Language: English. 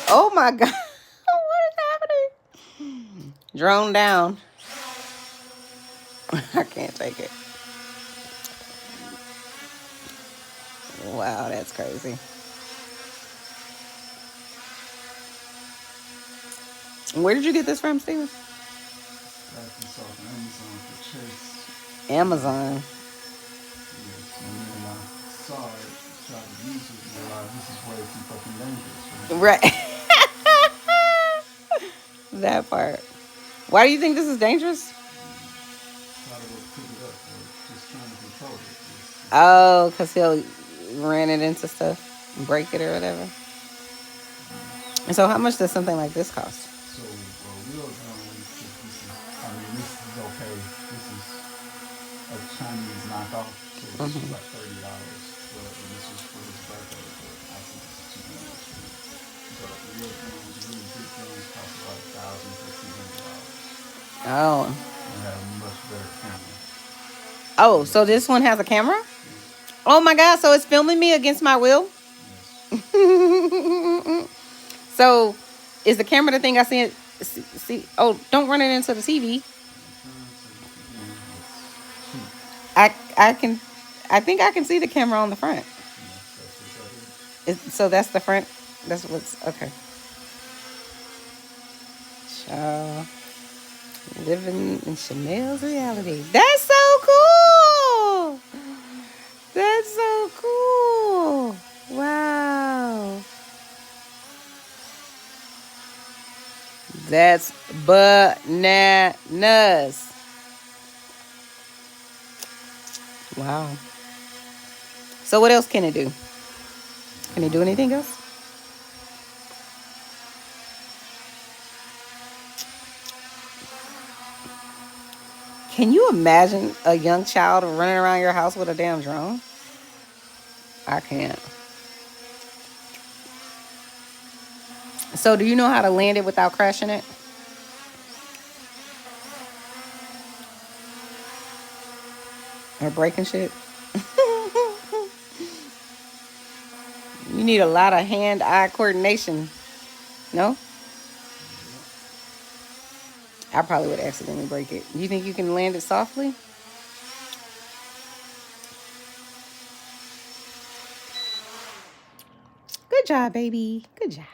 Oh my God. What is happening? Drone down. I can't take it. Wow, that's crazy. Where did you get this from, Steven? Got this off Amazon for Chase. Amazon. Yes, and then I saw it, tried to use it, and realized this is way too fucking dangerous for me. Right. That part. Why do you think this is dangerous? Try to go pick it up or just trying to control it. It's like, Oh, because he'll ran it into stuff, break it or whatever. And so, how much does something like this cost? so real drone, this is, I mean, this is okay. This is a Chinese knockoff, so this was like $30. But and this was for his birthday, but I think this is too much for me. But real drones, really big drones, cost about $1,000 to $200 Oh. and have a much better camera. Oh, so this one has a camera? Yes, Oh my God, so it's filming me against my will? yes. So, is the camera the thing I see? Oh, don't run it into the TV. Insurance is, again, it's cheap. I can, I think I can see the camera on the front. Yes, that's what that is. So that's the front. That's what's okay. Child, living in Chanel's reality. That's so cool. That's so cool. Wow. That's bananas. Wow. So what else can it do? Can it do anything else? Can you imagine a young child running around your house with a damn drone? I can't. So do you know how to land it without crashing it or breaking shit? You need a lot of hand-eye coordination. No? Yeah. I probably would accidentally break it. You think you can land it softly? Good job, baby. Good job.